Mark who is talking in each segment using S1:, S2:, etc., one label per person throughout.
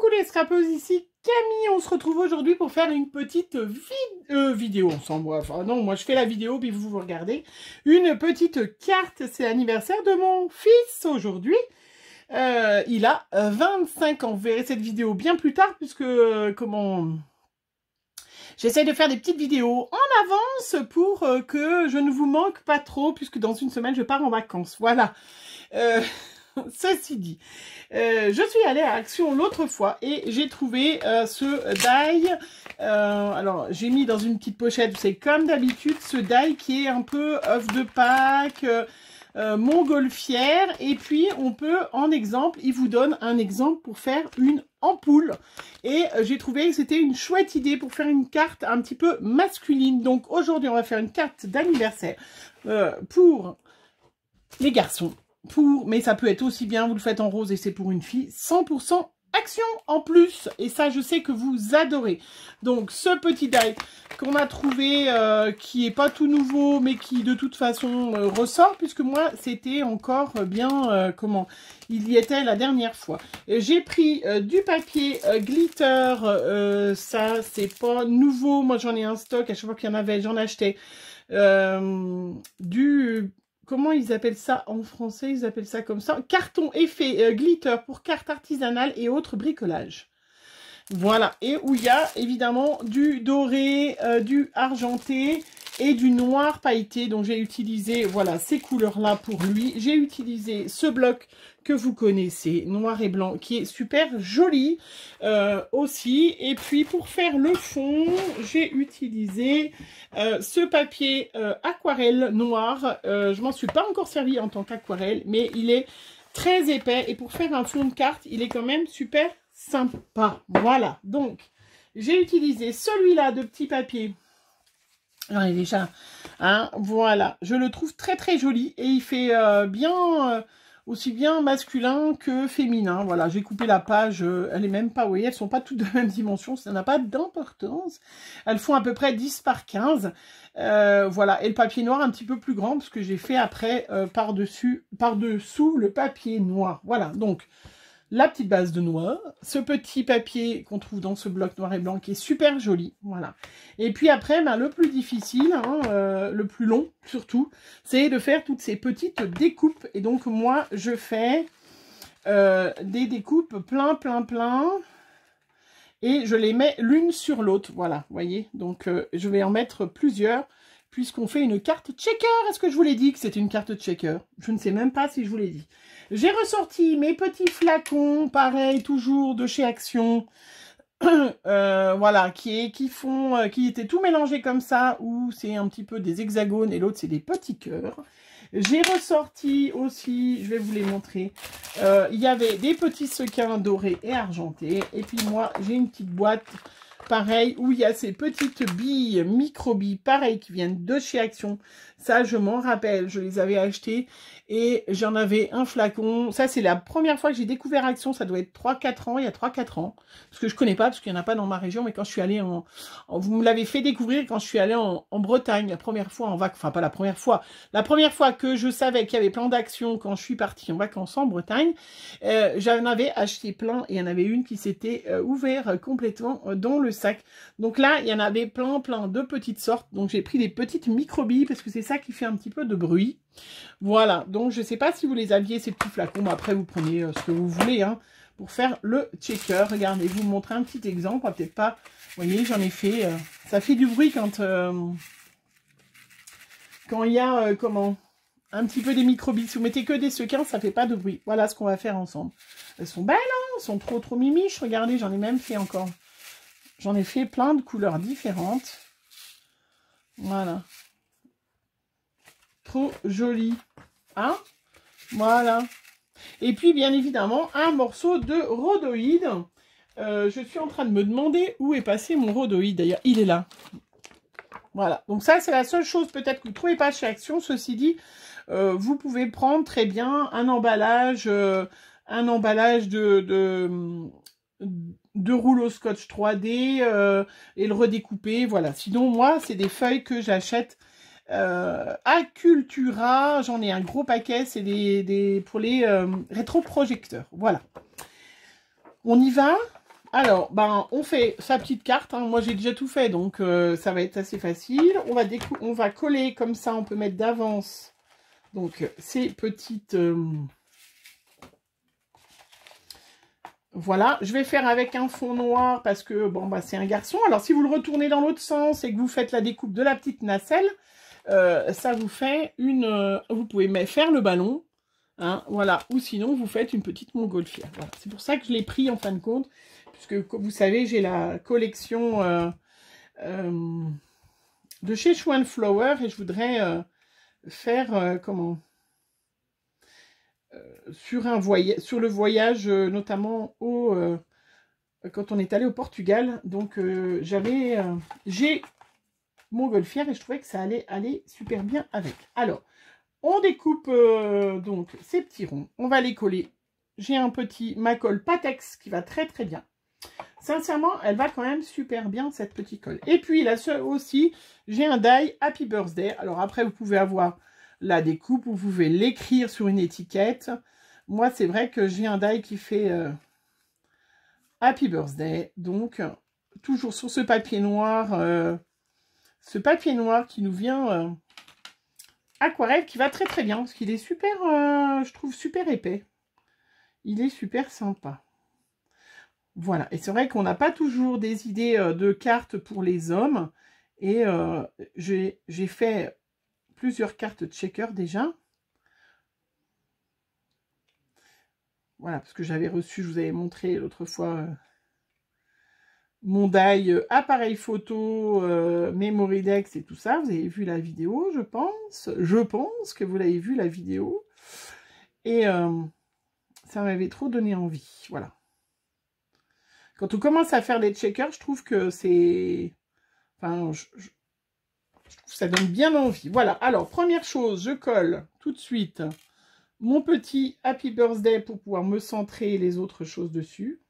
S1: Coucou les scrapeuses, ici Camille, on se retrouve aujourd'hui pour faire une petite vidéo ensemble. Enfin non, moi je fais la vidéo puis vous regardez. Une petite carte, c'est l'anniversaire de mon fils aujourd'hui. Il a 25 ans, vous verrez cette vidéo bien plus tard puisque j'essaie de faire des petites vidéos en avance pour que je ne vous manque pas trop puisque dans une semaine je pars en vacances, voilà. Ceci dit, je suis allée à Action l'autre fois et j'ai trouvé ce die. Alors, j'ai mis dans une petite pochette, c'est comme d'habitude, ce die qui est un peu œuf de Pâques, montgolfière. Et puis, on peut, en exemple, il vous donne un exemple pour faire une ampoule. Et j'ai trouvé que c'était une chouette idée pour faire une carte un petit peu masculine. Donc, aujourd'hui, on va faire une carte d'anniversaire pour les garçons. Mais ça peut être aussi bien, vous le faites en rose et c'est pour une fille, 100% Action en plus. Et ça, je sais que vous adorez. Donc, ce petit die qu'on a trouvé, qui est pas tout nouveau, mais qui de toute façon ressort, puisque moi, c'était encore bien, il y était la dernière fois. J'ai pris du papier glitter, ça, c'est pas nouveau. Moi, j'en ai un stock, à chaque fois qu'il y en avait, j'en achetais. Comment ils appellent ça en français? Ils appellent ça comme ça. Carton effet glitter pour cartes artisanales et autres bricolages. Voilà. Et où il y a évidemment du doré, du argenté et du noir pailleté. Donc j'ai utilisé, voilà, ces couleurs-là pour lui. J'ai utilisé ce bloc que vous connaissez, noir et blanc, qui est super joli aussi. Et puis pour faire le fond, j'ai utilisé ce papier aquarelle noir. Je m'en suis pas encore servi en tant qu'aquarelle, mais il est très épais. Et pour faire un fond de carte, il est quand même super sympa. Voilà, donc j'ai utilisé celui-là de petit papier. Alors, il est déjà, hein, voilà, je le trouve très très joli et il fait bien... aussi bien masculin que féminin. Voilà, j'ai coupé la page, elle est même pas, vous voyez, elles sont pas toutes de la même dimension, ça n'a pas d'importance. Elles font à peu près 10 par 15. Voilà, et le papier noir un petit peu plus grand, parce que j'ai fait après par-dessous le papier noir. Voilà, donc la petite base de noir, ce petit papier qu'on trouve dans ce bloc noir et blanc qui est super joli, voilà. Et puis après, ben, le plus difficile, hein, le plus long surtout, c'est de faire toutes ces petites découpes. Et donc moi, je fais des découpes plein, et je les mets l'une sur l'autre, voilà, vous voyez. Donc je vais en mettre plusieurs, puisqu'on fait une carte checker. Est-ce que je vous l'ai dit que c'était une carte checker? Je ne sais même pas si je vous l'ai dit. J'ai ressorti mes petits flacons, pareil, toujours de chez Action. Voilà, qui étaient tout mélangés comme ça, où c'est un petit peu des hexagones et l'autre c'est des petits cœurs. J'ai ressorti aussi, je vais vous les montrer, il y avait des petits sequins dorés et argentés. Et puis moi, j'ai une petite boîte, pareil, où il y a ces petites billes, micro-billes, pareil, qui viennent de chez Action. Ça, je m'en rappelle, je les avais achetées et j'en avais un flacon. Ça, c'est la première fois que j'ai découvert Action, ça doit être 3-4 ans, il y a 3-4 ans. Parce que je connais pas, parce qu'il n'y en a pas dans ma région, mais quand je suis allée vous me l'avez fait découvrir quand je suis allée en Bretagne, la première fois en vacances, enfin pas la première fois que je savais qu'il y avait plein d'actions quand je suis partie en vacances en Bretagne, j'en avais acheté plein et il y en avait une qui s'était ouverte complètement dans le sac. Donc là, il y en avait plein de petites sortes. Donc j'ai pris des petites micro-billes parce que c'est ça qui fait un petit peu de bruit. Voilà, donc je ne sais pas si vous les aviez ces petits flacons, mais après vous prenez ce que vous voulez hein, pour faire le checker. Regardez, je vous montrer un petit exemple, peut-être pas, vous voyez, j'en ai fait, ça fait du bruit quand il y a, un petit peu des micro-billes. Si vous mettez que des sequins, ça fait pas de bruit. Voilà ce qu'on va faire ensemble. Elles sont belles, hein, elles sont trop mimiches. Regardez, j'en ai même fait encore. J'en ai fait plein de couleurs différentes. Voilà. Trop joli. Hein? Voilà. Et puis, bien évidemment, un morceau de rhodoïde. Je suis en train de me demander où est passé mon rhodoïde. D'ailleurs, il est là. Voilà. Donc ça, c'est la seule chose peut-être que vous ne trouvez pas chez Action. Ceci dit, vous pouvez prendre très bien un emballage de rouleau scotch 3D et le redécouper. Voilà. Sinon, moi, c'est des feuilles que j'achète à Cultura. J'en ai un gros paquet. C'est pour les rétroprojecteurs. Voilà. On y va. Alors, ben, on fait sa petite carte. Hein. Moi, j'ai déjà tout fait, donc ça va être assez facile. On va coller comme ça. On peut mettre d'avance. Donc, ces petites... Voilà. Je vais faire avec un fond noir parce que, bon, bah, c'est un garçon. Alors, si vous le retournez dans l'autre sens et que vous faites la découpe de la petite nacelle, ça vous fait une... vous pouvez faire le ballon. Hein, voilà. Ou sinon, vous faites une petite montgolfière. Voilà. C'est pour ça que je l'ai pris, en fin de compte. Puisque, comme vous savez, j'ai la collection de chez Schwan Flower et je voudrais faire, comment sur le voyage, notamment quand on est allé au Portugal. Donc, j'ai montgolfière et je trouvais que ça allait aller super bien avec. Alors, on découpe donc ces petits ronds. On va les coller. J'ai ma colle Patex qui va très très bien. Sincèrement, elle va quand même super bien, cette petite colle. Et puis, là aussi, j'ai un die Happy Birthday. Alors après, vous pouvez avoir la découpe, vous pouvez l'écrire sur une étiquette. Moi, c'est vrai que j'ai un die qui fait Happy Birthday. Donc, toujours sur ce papier noir qui nous vient aquarelle, qui va très très bien, parce qu'il est super, je trouve super épais. Il est super sympa. Voilà, et c'est vrai qu'on n'a pas toujours des idées de cartes pour les hommes. Et j'ai fait plusieurs cartes checker déjà. Voilà, parce que j'avais reçu, je vous avais montré l'autre fois, mon die appareil photo, Memory Dex et tout ça. Vous avez vu la vidéo, je pense. Je pense que vous l'avez vu, la vidéo. Et ça m'avait trop donné envie, voilà. Quand on commence à faire des checkers, je trouve que c'est... Enfin, je trouve que ça donne bien envie. Voilà, alors, première chose, je colle tout de suite mon petit Happy Birthday pour pouvoir me centrer les autres choses dessus.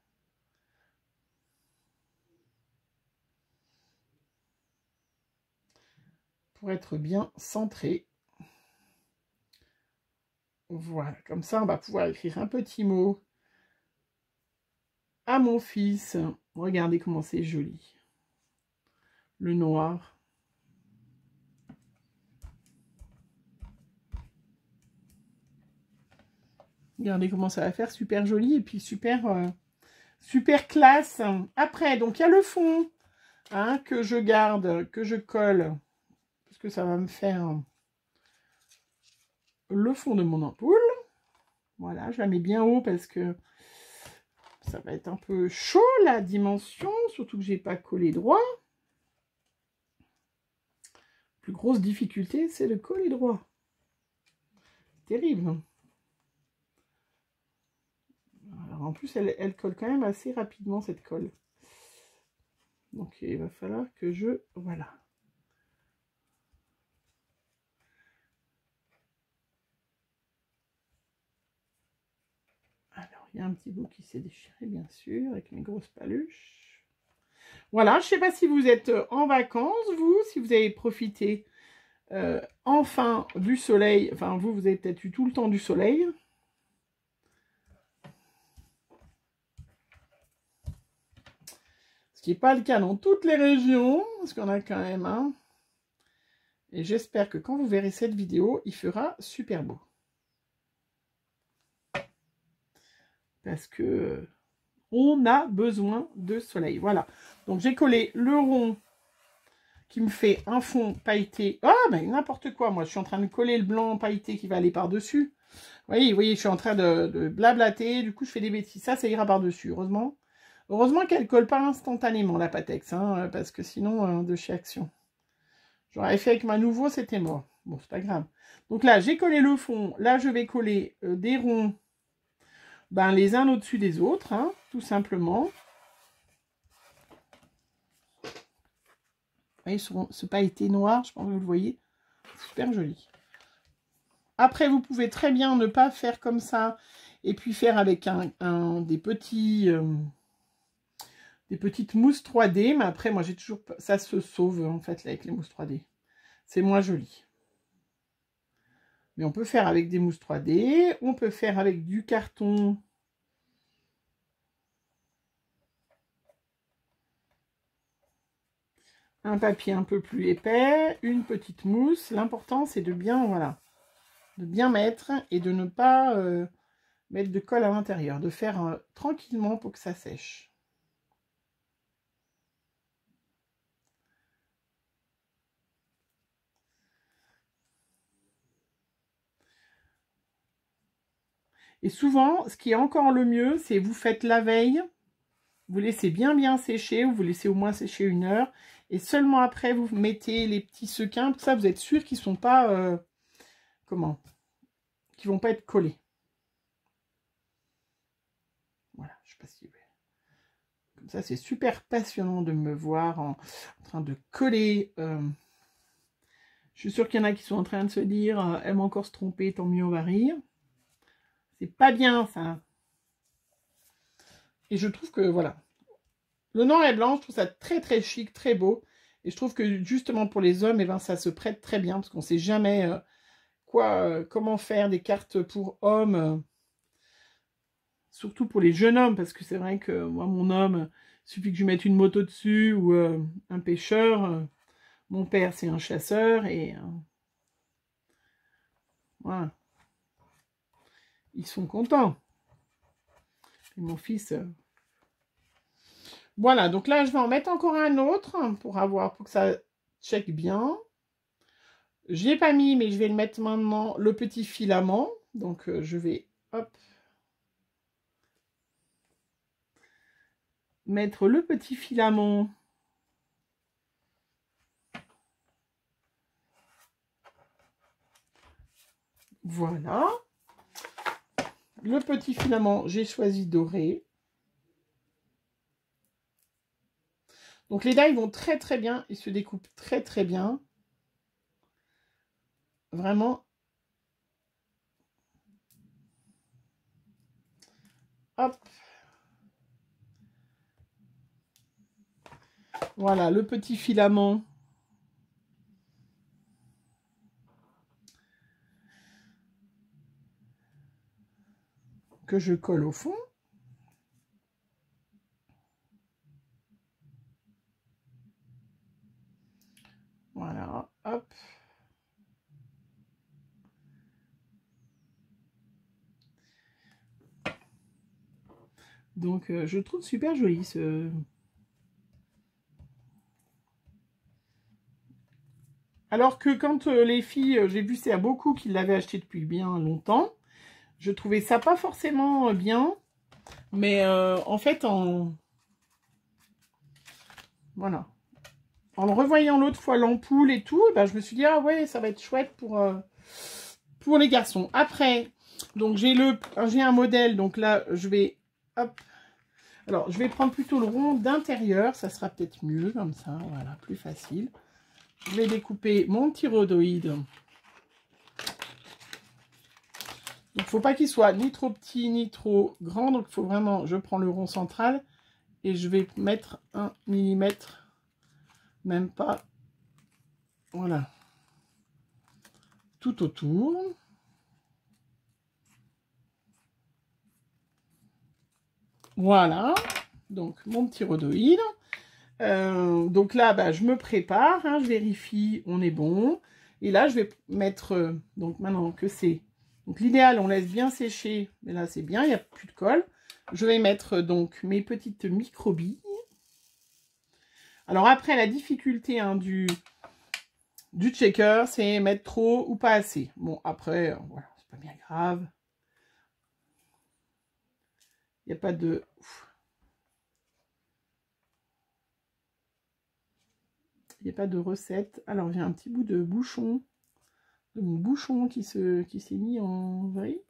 S1: Pour être bien centré. Voilà, comme ça, on va pouvoir écrire un petit mot à mon fils. Regardez comment c'est joli. Le noir. Regardez comment ça va faire, super joli et puis super, super classe. Après, donc il y a le fond hein, que je garde, que je colle, parce que ça va me faire le fond de mon ampoule. Voilà, je la mets bien haut parce que ça va être un peu chaud la dimension, surtout que j'ai pas collé droit. La plus grosse difficulté, c'est de coller droit. Terrible. Alors, en plus, elle colle quand même assez rapidement, cette colle. Donc, il va falloir que je... Voilà. Alors, il y a un petit bout qui s'est déchiré, bien sûr, avec mes grosses paluches. Voilà, je ne sais pas si vous êtes en vacances, vous, si vous avez profité enfin du soleil. Enfin, vous avez peut-être eu tout le temps du soleil. Ce qui n'est pas le cas dans toutes les régions, parce qu'on a quand même un. Et j'espère que quand vous verrez cette vidéo, il fera super beau. Parce que on a besoin de soleil. Voilà. Donc j'ai collé le rond qui me fait un fond pailleté. Ah, ben n'importe quoi. Moi, je suis en train de coller le blanc pailleté qui va aller par-dessus. Vous voyez, je suis en train de blablater. Du coup, je fais des bêtises. Ça ira par-dessus, heureusement. Heureusement qu'elle ne colle pas instantanément, la Patex, hein, parce que sinon, de chez Action. J'aurais fait avec ma nouveau, c'était mort. Bon, c'est pas grave. Donc là, j'ai collé le fond. Là, je vais coller des ronds, ben, les uns au-dessus des autres, hein, tout simplement. Vous voyez, ce pailleté noir, je pense que vous le voyez. Super joli. Après, vous pouvez très bien ne pas faire comme ça et puis faire avec des petites mousses 3D. Mais après, moi, j'ai toujours... Ça se sauve, en fait, là, avec les mousses 3D. C'est moins joli. Mais on peut faire avec des mousses 3D. On peut faire avec du carton. un papier un peu plus épais, une petite mousse. L'important, c'est de bien, voilà, de bien mettre et de ne pas mettre de colle à l'intérieur, de faire tranquillement pour que ça sèche. Et souvent, ce qui est encore le mieux, c'est vous faites la veille, vous laissez bien sécher, ou vous laissez au moins sécher 1 heure, et seulement après, vous mettez les petits sequins, tout ça, vous êtes sûr qu'ils ne sont pas, qu'ils vont pas être collés. Voilà, je sais pas si... Comme ça, c'est super passionnant de me voir en train de coller. Je suis sûre qu'il y en a qui sont en train de se dire, elle m'a encore se tromper, tant mieux, on va rire. C'est pas bien, ça. Et je trouve que, voilà. Le noir et blanc, je trouve ça très chic, très beau. Et je trouve que, justement, pour les hommes, eh ben, ça se prête très bien. Parce qu'on ne sait jamais comment faire des cartes pour hommes. Surtout pour les jeunes hommes. Parce que c'est vrai que, moi, mon homme, il suffit que je mette une moto dessus ou un pêcheur. Mon père, c'est un chasseur. Et voilà. Ils sont contents. Et mon fils... Voilà, donc là, je vais en mettre encore un autre pour que ça check bien. Je l'ai pas mis, mais je vais le mettre maintenant, le petit filament. Donc, je vais, hop, mettre le petit filament. Voilà. Le petit filament, j'ai choisi doré. Donc, les dailles vont très bien. Ils se découpent très bien. Vraiment. Hop. Voilà, le petit filament. Que je colle au fond. Voilà, hop. Donc, je trouve super joli ce... Alors que quand les filles, j'ai vu c'est à beaucoup qui l'avaient acheté depuis bien longtemps, je trouvais ça pas forcément bien, mais en fait, voilà, en le revoyant l'autre fois l'ampoule et tout, ben, je me suis dit, ah ouais, ça va être chouette pour les garçons. Après, donc j'ai un modèle, donc là, je vais, hop, alors je vais prendre plutôt le rond d'intérieur, ça sera peut-être mieux comme ça, voilà, plus facile. Je vais découper mon petit rhodoïde. Donc, il ne faut pas qu'il soit ni trop petit, ni trop grand. Donc, il faut vraiment... Je prends le rond central et je vais mettre 1 millimètre. Même pas. Voilà. Tout autour. Voilà. Donc, mon petit rhodoïde. Donc là, bah, je me prépare. Hein, je vérifie, on est bon. Et là, je vais mettre... donc, maintenant que c'est... Donc, l'idéal, on laisse bien sécher. Mais là, c'est bien, il n'y a plus de colle. Je vais mettre donc mes petites micro-billes. Alors après, la difficulté hein, du checker, c'est mettre trop ou pas assez. Bon, après, voilà, c'est pas bien grave. Il n'y a pas de... Il n'y a pas de recette. Alors, j'ai un petit bout de bouchon. De mon bouchon qui s'est mis en vrille.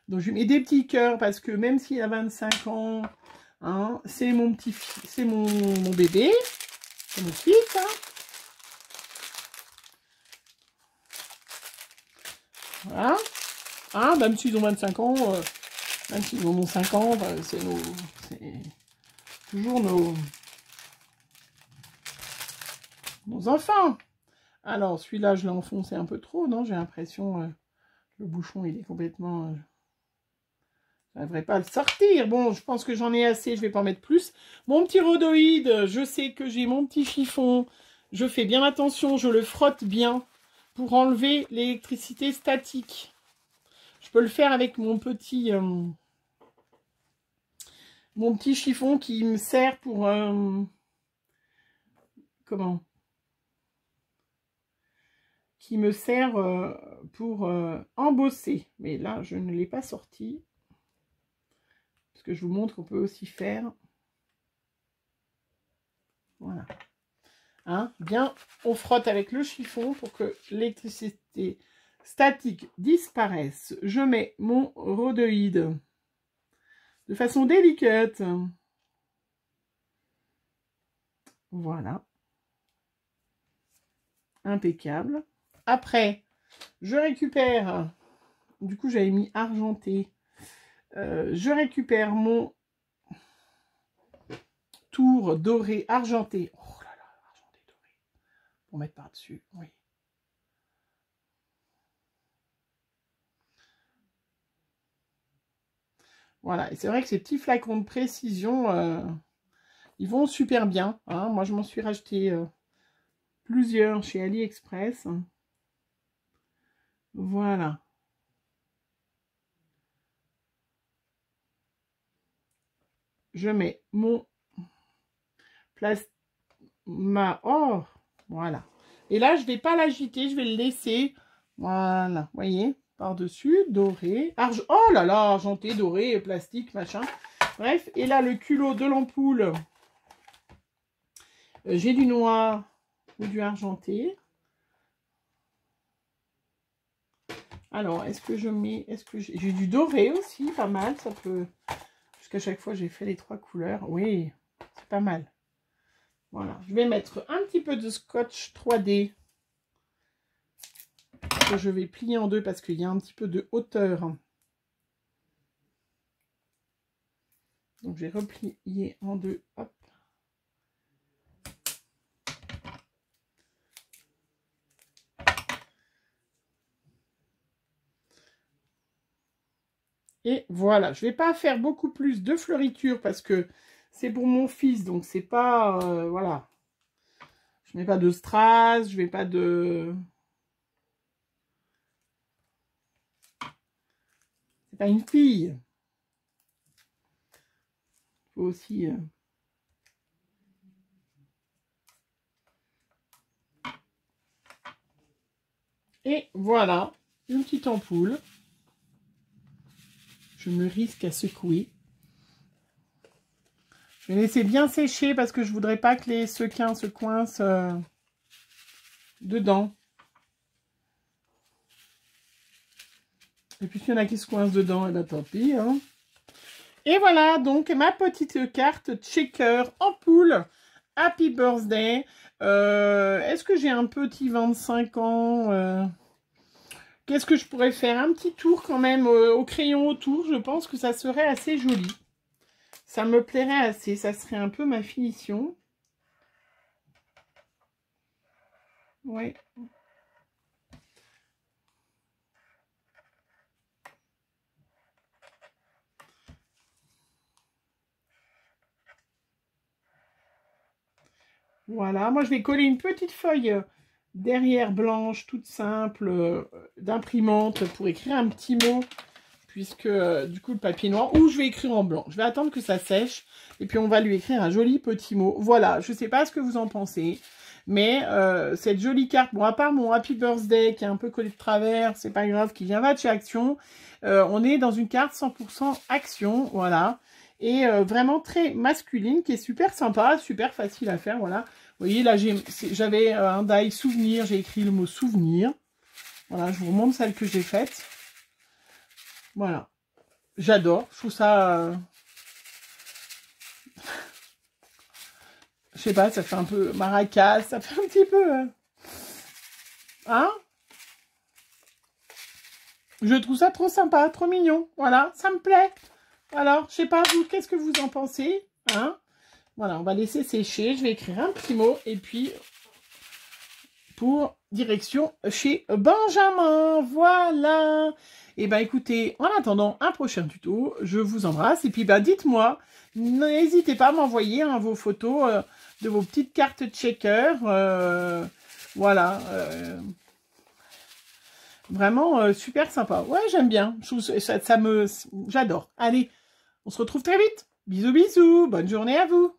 S1: Donc, je mets des petits cœurs parce que même s'il a 25 ans, hein, c'est mon petit... C'est mon bébé. C'est mon fils, hein. Voilà. Ah, même s'ils ont 25 ans, même s'ils en ont 5 ans, bah, c'est toujours nos enfants. Alors, celui-là, je l'ai enfoncé un peu trop, non? J'ai l'impression, le bouchon, il est complètement... Je ne devrais pas le sortir. Bon, je pense que j'en ai assez, je vais pas en mettre plus. Mon petit rhodoïde, je sais que j'ai mon petit chiffon. Je fais bien attention, je le frotte bien pour enlever l'électricité statique. Je peux le faire avec mon petit chiffon qui me sert pour... comment? Qui me sert pour embosser. Mais là, je ne l'ai pas sorti. Parce que je vous montre qu'on peut aussi faire. Voilà. Hein, bien, on frotte avec le chiffon pour que l'électricité statique disparaisse. Je mets mon rhodoïde de façon délicate. Voilà. Impeccable. Après, je récupère, du coup j'avais mis argenté, je récupère mon tour doré argenté. Oh là là, argenté doré. Pour mettre par-dessus, oui. Voilà, et c'est vrai que ces petits flacons de précision, ils vont super bien. Hein. Moi, je m'en suis racheté plusieurs chez AliExpress. Voilà. Je mets mon plasma. Oh, voilà. Et là, je ne vais pas l'agiter, je vais le laisser. Voilà, vous voyez, par-dessus, doré. Oh là là, argenté, doré, plastique, machin. Bref, et là, le culot de l'ampoule. J'ai du noir ou du argenté. Alors, est-ce que je mets... Est-ce que j'ai du doré aussi, pas mal, ça peut... Jusqu'à chaque fois, j'ai fait les 3 couleurs. Oui, c'est pas mal. Voilà, je vais mettre un petit peu de scotch 3D. Que je vais plier en deux parce qu'il y a un petit peu de hauteur. Donc, j'ai replié en deux. Hop. Et voilà, je ne vais pas faire beaucoup plus de fleuritures parce que c'est pour mon fils, donc c'est pas... voilà. Je mets pas de strass, je vais pas de... C'est pas une fille. Il faut aussi... Et voilà, une petite ampoule. Je me risque à secouer. Je vais laisser bien sécher parce que je voudrais pas que les sequins se coincent dedans. Et puis s'il y en a qui se coincent dedans, et ben tant pis. Hein. Et voilà donc ma petite carte checker ampoule. Happy birthday. Est-ce que j'ai un petit 25 ans Qu'est-ce que je pourrais faire? Un petit tour quand même au crayon autour. Je pense que ça serait assez joli. Ça me plairait assez. Ça serait un peu ma finition. Ouais. Voilà. Moi, je vais coller une petite feuille derrière blanche, toute simple, d'imprimante pour écrire un petit mot. Puisque du coup le papier noir, ou je vais écrire en blanc. Je vais attendre que ça sèche et puis on va lui écrire un joli petit mot. Voilà, je ne sais pas ce que vous en pensez, mais cette jolie carte, bon à part mon Happy Birthday qui est un peu collé de travers, c'est pas grave, qui vient de chez Action, on est dans une carte 100% Action, voilà, et vraiment très masculine, qui est super sympa, super facile à faire, voilà. Vous voyez là j'avais un die souvenir, j'ai écrit le mot souvenir, voilà, je vous remontre celle que j'ai faite. Voilà, j'adore, je trouve ça, je sais pas, ça fait un peu maracas, ça fait un petit peu, hein, je trouve ça trop sympa, trop mignon, voilà, ça me plaît. Alors, je sais pas, vous, qu'est-ce que vous en pensez, hein? Voilà, on va laisser sécher, je vais écrire un petit mot, et puis, pour direction chez Benjamin. Voilà. Et ben écoutez, en attendant un prochain tuto, je vous embrasse. Et puis ben dites-moi, n'hésitez pas à m'envoyer vos photos de vos petites cartes checker. Voilà. Vraiment super sympa. Ouais, j'aime bien. J'adore. Allez, on se retrouve très vite. Bisous, bisous. Bonne journée à vous.